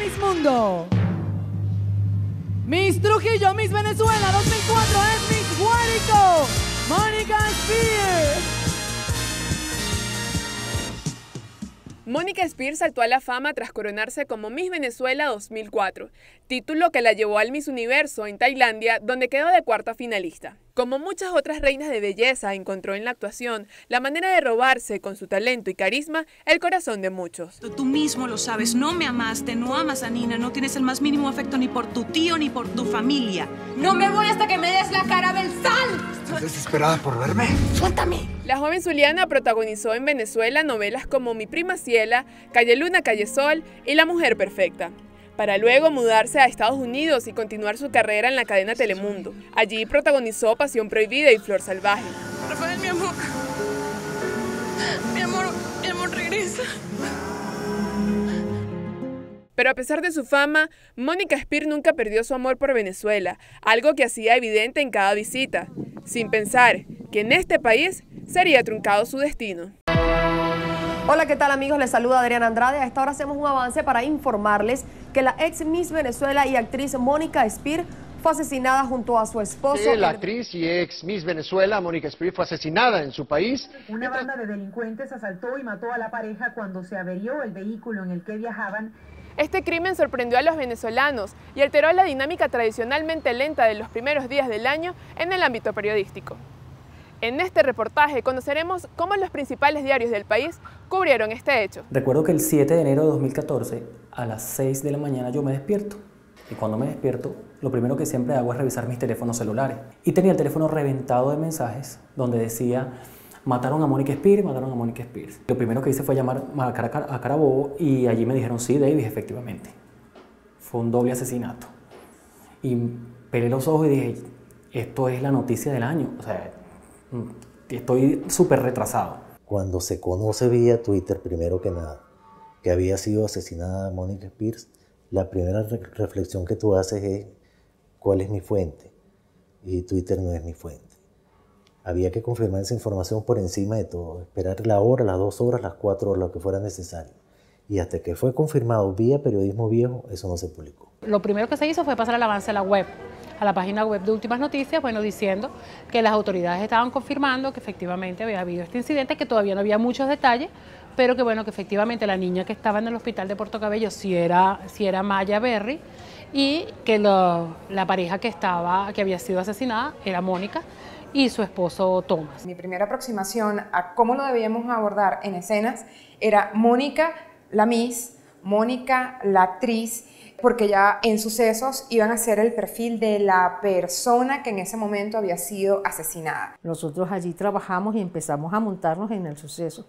Miss Mundo. Miss Trujillo, Miss Venezuela 2004 es Miss Puerto, Mónica Spears. Mónica Spears saltó a la fama tras coronarse como Miss Venezuela 2004, título que la llevó al Miss Universo en Tailandia, donde quedó de cuarta finalista. Como muchas otras reinas de belleza, encontró en la actuación la manera de robarse, con su talento y carisma, el corazón de muchos. Tú mismo lo sabes, no me amaste, no amas a Nina, no tienes el más mínimo afecto ni por tu tío ni por tu familia. No me voy hasta que me des la cara del sal. ¿Estás desesperada por verme? ¡Suéltame! La joven zuliana protagonizó en Venezuela novelas como Mi prima Ciela, Calle Luna, Calle Sol y La mujer perfecta, para luego mudarse a Estados Unidos y continuar su carrera en la cadena Telemundo. Allí protagonizó Pasión Prohibida y Flor Salvaje. Rafael, mi amor, regresa. Pero a pesar de su fama, Mónica Spears nunca perdió su amor por Venezuela, algo que hacía evidente en cada visita, sin pensar que en este país sería truncado su destino. Hola, ¿qué tal amigos? Les saluda Adriana Andrade. A esta hora hacemos un avance para informarles que la ex Miss Venezuela y actriz Mónica Spears fue asesinada junto a su esposo. Sí, la actriz y ex Miss Venezuela, Mónica Spears, fue asesinada en su país. Una banda de delincuentes asaltó y mató a la pareja cuando se averió el vehículo en el que viajaban. Este crimen sorprendió a los venezolanos y alteró la dinámica tradicionalmente lenta de los primeros días del año en el ámbito periodístico. En este reportaje conoceremos cómo los principales diarios del país cubrieron este hecho. Recuerdo que el 7 de enero de 2014, a las 6 de la mañana yo me despierto. Y cuando me despierto, lo primero que siempre hago es revisar mis teléfonos celulares. Y tenía el teléfono reventado de mensajes donde decía: mataron a Mónica Spears, mataron a Mónica Spears. Lo primero que hice fue llamar a Carabobo y allí me dijeron: sí, David, efectivamente. Fue un doble asesinato. Y pelé los ojos y dije: esto es la noticia del año. O sea, estoy súper retrasado. Cuando se conoce vía Twitter, primero que nada, que había sido asesinada Mónica Spears, la primera reflexión que tú haces es: ¿cuál es mi fuente? Y Twitter no es mi fuente. Había que confirmar esa información por encima de todo, esperar la hora, las 2 horas, las 4 horas, lo que fuera necesario. Y hasta que fue confirmado vía periodismo viejo, eso no se publicó. Lo primero que se hizo fue pasar el avance a la web, a la página web de Últimas Noticias, bueno, diciendo que las autoridades estaban confirmando que efectivamente había habido este incidente, que todavía no había muchos detalles, pero que bueno, que efectivamente la niña que estaba en el hospital de Puerto Cabello sí era Maya Berry, y que la pareja que había sido asesinada era Mónica y su esposo Tomás. Mi primera aproximación a cómo lo debíamos abordar en escenas era Mónica, la Miss, Mónica, la actriz, porque ya en Sucesos iban a hacer el perfil de la persona que en ese momento había sido asesinada. Nosotros allí trabajamos y empezamos a montarnos en el suceso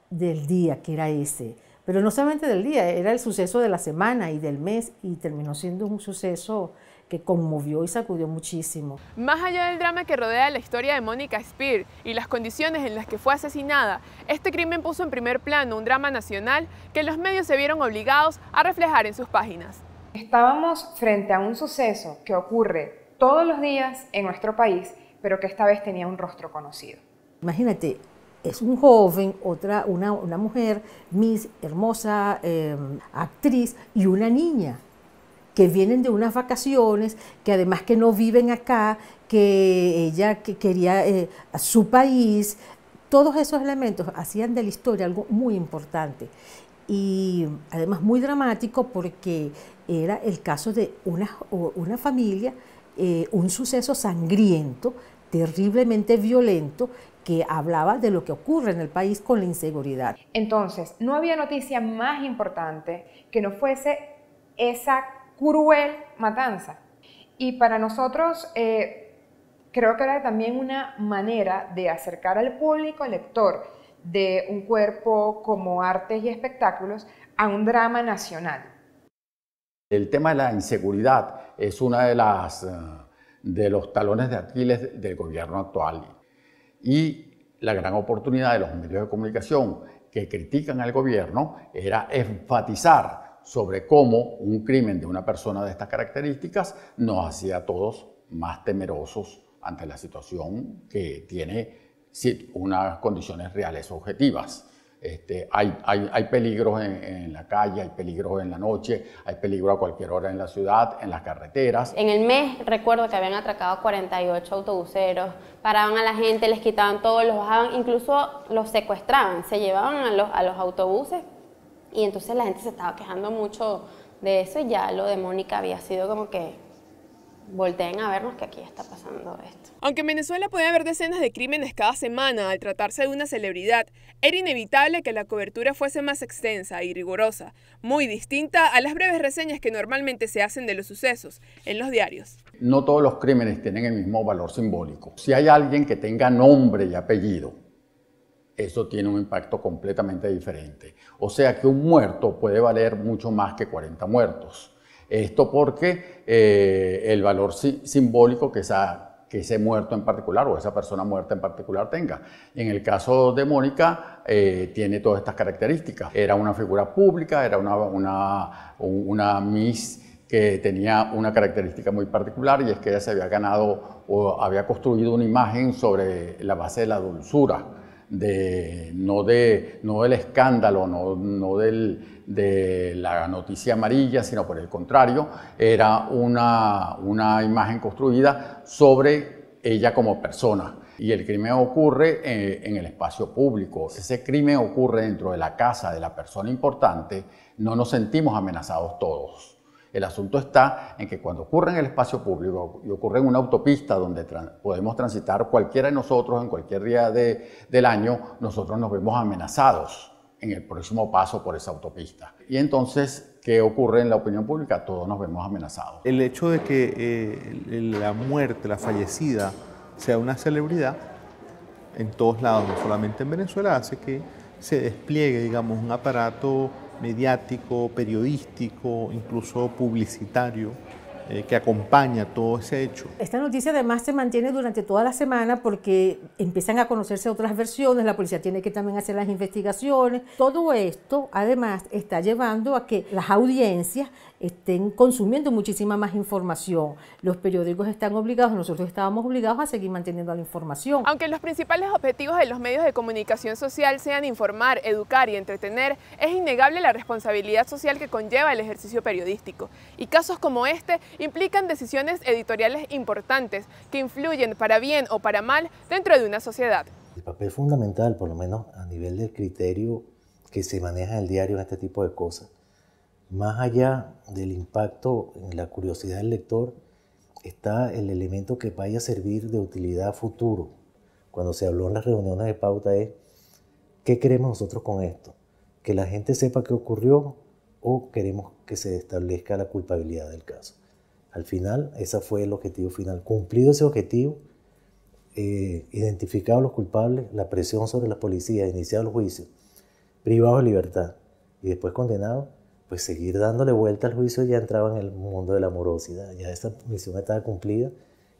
del día, que era ese. Pero no solamente del día, era el suceso de la semana y del mes, y terminó siendo un suceso que conmovió y sacudió muchísimo. Más allá del drama que rodea la historia de Mónica Spears y las condiciones en las que fue asesinada, este crimen puso en primer plano un drama nacional que los medios se vieron obligados a reflejar en sus páginas. Estábamos frente a un suceso que ocurre todos los días en nuestro país, pero que esta vez tenía un rostro conocido. Imagínate, es un joven, una mujer, Miss, hermosa, actriz, y una niña que vienen de unas vacaciones, que además que no viven acá, que ella quería a su país. Todos esos elementos hacían de la historia algo muy importante y además muy dramático, porque era el caso de una familia, un suceso sangriento, terriblemente violento, que hablaba de lo que ocurre en el país con la inseguridad. Entonces, no había noticia más importante que no fuese esa cruel matanza. Y para nosotros creo que era también una manera de acercar al público lector de Un cuerpo como artes y espectáculos a un drama nacional. El tema de la inseguridad es una de los talones de Aquiles del gobierno actual, y la gran oportunidad de los medios de comunicación que critican al gobierno era enfatizar sobre cómo un crimen de una persona de estas características nos hacía a todos más temerosos ante la situación que tiene unas condiciones reales objetivas. Hay peligros en la calle, hay peligros en la noche, hay peligro a cualquier hora en la ciudad, en las carreteras. En el mes recuerdo que habían atracado 48 autobuseros, paraban a la gente, les quitaban todo, los bajaban, incluso los secuestraban, se llevaban a los autobuses y entonces la gente se estaba quejando mucho de eso y ya lo de Mónica había sido como que volteen a vernos que aquí está pasando esto. Aunque en Venezuela puede haber decenas de crímenes cada semana al tratarse de una celebridad, era inevitable que la cobertura fuese más extensa y rigurosa, muy distinta a las breves reseñas que normalmente se hacen de los sucesos en los diarios. No todos los crímenes tienen el mismo valor simbólico. Si hay alguien que tenga nombre y apellido, eso tiene un impacto completamente diferente. O sea que un muerto puede valer mucho más que 40 muertos. Esto porque el valor simbólico que ese muerto en particular o esa persona muerta en particular tenga. En el caso de Mónica tiene todas estas características. Era una figura pública, era una Miss que tenía una característica muy particular y es que ella se había ganado o había construido una imagen sobre la base de la dulzura. No del escándalo, no de la noticia amarilla, sino por el contrario, era una imagen construida sobre ella como persona. Y el crimen ocurre en el espacio público. Si ese crimen ocurre dentro de la casa de la persona importante, no nos sentimos amenazados todos. El asunto está en que cuando ocurre en el espacio público y ocurre en una autopista donde podemos transitar cualquiera de nosotros en cualquier día del año, nosotros nos vemos amenazados en el próximo paso por esa autopista. Y entonces, ¿qué ocurre en la opinión pública? Todos nos vemos amenazados. El hecho de que la muerte, la fallecida, sea una celebridad en todos lados, no solamente en Venezuela, hace que se despliegue, digamos, un aparato mediático, periodístico, incluso publicitario, que acompaña todo ese hecho. Esta noticia además se mantiene durante toda la semana porque empiezan a conocerse otras versiones, la policía tiene que también hacer las investigaciones. Todo esto además está llevando a que las audiencias estén consumiendo muchísima más información. Los periódicos están obligados, nosotros estábamos obligados a seguir manteniendo la información. Aunque los principales objetivos de los medios de comunicación social sean informar, educar y entretener, es innegable la responsabilidad social que conlleva el ejercicio periodístico. Y casos como este implican decisiones editoriales importantes que influyen para bien o para mal dentro de una sociedad. El papel fundamental, por lo menos a nivel del criterio que se maneja en el diario en este tipo de cosas, más allá del impacto en la curiosidad del lector, está el elemento que vaya a servir de utilidad a futuro. Cuando se habló en las reuniones de pauta es, ¿qué queremos nosotros con esto? ¿Que la gente sepa qué ocurrió o queremos que se establezca la culpabilidad del caso? Al final, ese fue el objetivo final. Cumplido ese objetivo, identificados los culpables, la presión sobre la policía, iniciado el juicio, privados de libertad y después condenados, pues seguir dándole vuelta al juicio ya entraba en el mundo de la morosidad. Ya esa misión estaba cumplida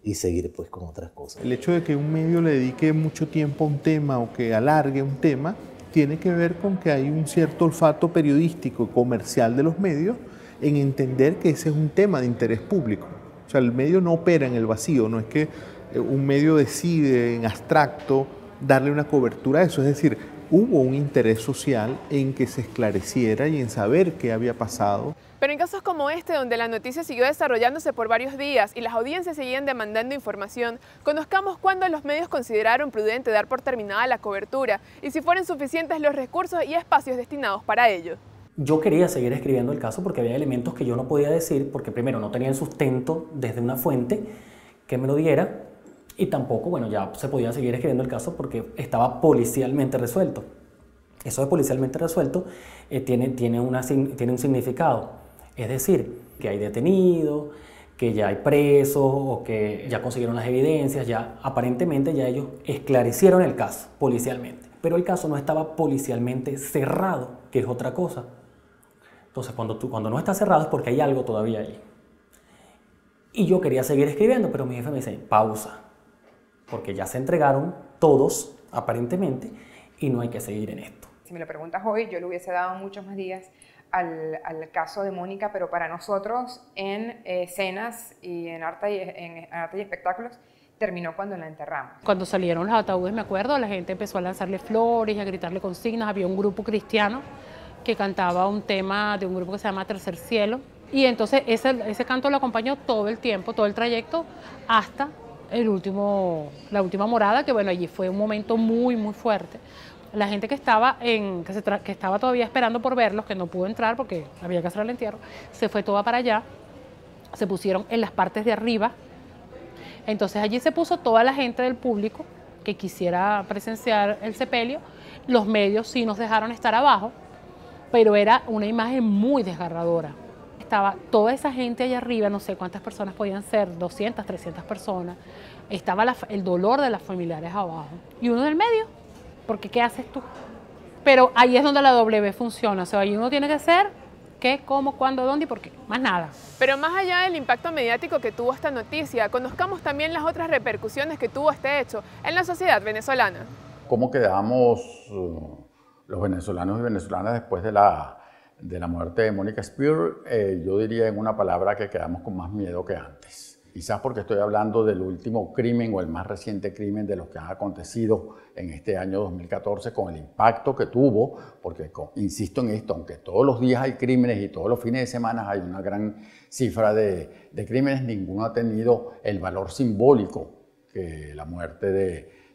y seguir pues con otras cosas. El hecho de que un medio le dedique mucho tiempo a un tema o que alargue un tema tiene que ver con que hay un cierto olfato periodístico y comercial de los medios en entender que ese es un tema de interés público. O sea, el medio no opera en el vacío, no es que un medio decide en abstracto darle una cobertura a eso, es decir, hubo un interés social en que se esclareciera y en saber qué había pasado. Pero en casos como este, donde la noticia siguió desarrollándose por varios días y las audiencias seguían demandando información, conozcamos cuándo los medios consideraron prudente dar por terminada la cobertura y si fueron suficientes los recursos y espacios destinados para ello. Yo quería seguir escribiendo el caso porque había elementos que yo no podía decir, porque primero no tenía el sustento desde una fuente que me lo diera, y tampoco, bueno, ya se podía seguir escribiendo el caso porque estaba policialmente resuelto. Eso de policialmente resuelto tiene un significado. Es decir, que hay detenidos, que ya hay presos o que ya consiguieron las evidencias, ya aparentemente ya ellos esclarecieron el caso policialmente. Pero el caso no estaba policialmente cerrado, que es otra cosa. Entonces, cuando no está cerrado es porque hay algo todavía ahí. Y yo quería seguir escribiendo, pero mi jefe me dice, pausa. Porque ya se entregaron todos, aparentemente, y no hay que seguir en esto. Si me lo preguntas hoy, yo le hubiese dado muchos más días al caso de Mónica, pero para nosotros en escenas y en arte y espectáculos terminó cuando la enterramos. Cuando salieron los ataúdes, me acuerdo, la gente empezó a lanzarle flores y a gritarle consignas. Había un grupo cristiano que cantaba un tema de un grupo que se llama Tercer Cielo. Y entonces ese canto lo acompañó todo el tiempo, todo el trayecto, hasta la última morada, que bueno, allí fue un momento muy, muy fuerte. La gente que estaba todavía esperando por verlos, que no pudo entrar porque había que hacer el entierro, se fue toda para allá, se pusieron en las partes de arriba. Entonces allí se puso toda la gente del público que quisiera presenciar el sepelio. Los medios sí nos dejaron estar abajo, pero era una imagen muy desgarradora. Estaba toda esa gente allá arriba, no sé cuántas personas podían ser, 200, 300 personas. Estaba el dolor de las familiares abajo. Y uno en el medio, porque ¿qué haces tú? Pero ahí es donde la W funciona. O sea, ahí uno tiene que ser qué, cómo, cuándo, dónde y por qué. Más nada. Pero más allá del impacto mediático que tuvo esta noticia, conozcamos también las otras repercusiones que tuvo este hecho en la sociedad venezolana. ¿Cómo quedamos los venezolanos y venezolanas después de la muerte de Mónica Spear? Yo diría en una palabra que quedamos con más miedo que antes. Quizás porque estoy hablando del último crimen o el más reciente crimen de los que han acontecido en este año 2014, con el impacto que tuvo, porque insisto en esto, aunque todos los días hay crímenes y todos los fines de semana hay una gran cifra de crímenes, ninguno ha tenido el valor simbólico que la muerte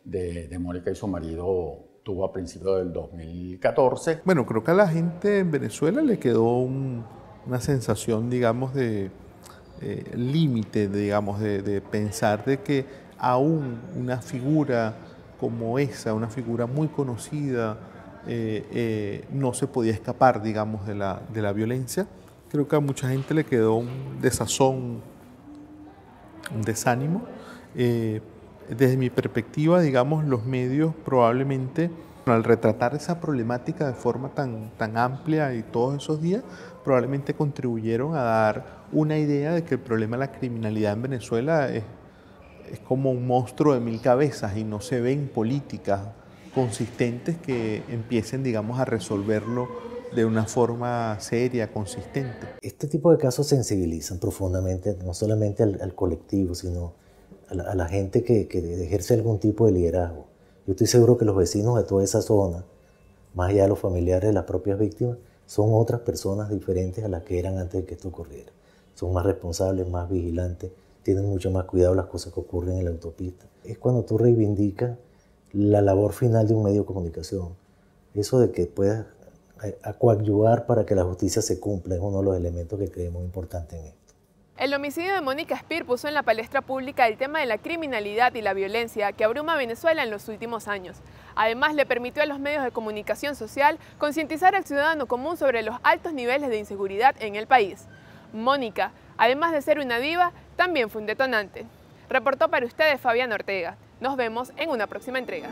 de Mónica y su marido tuvo a principios del 2014. Bueno, creo que a la gente en Venezuela le quedó una sensación, digamos, de límite, digamos, de pensar de que aún una figura como esa, una figura muy conocida, no se podía escapar, digamos, de la violencia. Creo que a mucha gente le quedó un desazón, un desánimo. Desde mi perspectiva, digamos, los medios probablemente, al retratar esa problemática de forma tan amplia y todos esos días, probablemente contribuyeron a dar una idea de que el problema de la criminalidad en Venezuela es como un monstruo de 1000 cabezas y no se ven políticas consistentes que empiecen, digamos, a resolverlo de una forma seria, consistente. Este tipo de casos sensibilizan profundamente, no solamente al colectivo, sino a la gente que ejerce algún tipo de liderazgo. Yo estoy seguro que los vecinos de toda esa zona, más allá de los familiares de las propias víctimas, son otras personas diferentes a las que eran antes de que esto ocurriera. Son más responsables, más vigilantes, tienen mucho más cuidado las cosas que ocurren en la autopista. Es cuando tú reivindicas la labor final de un medio de comunicación. Eso de que puedas coadyuvar para que la justicia se cumpla es uno de los elementos que creemos importantes en esto. El homicidio de Mónica Spear puso en la palestra pública el tema de la criminalidad y la violencia que abruma a Venezuela en los últimos años. Además, le permitió a los medios de comunicación social concientizar al ciudadano común sobre los altos niveles de inseguridad en el país. Mónica, además de ser una diva, también fue un detonante. Reportó para ustedes Fabián Ortega. Nos vemos en una próxima entrega.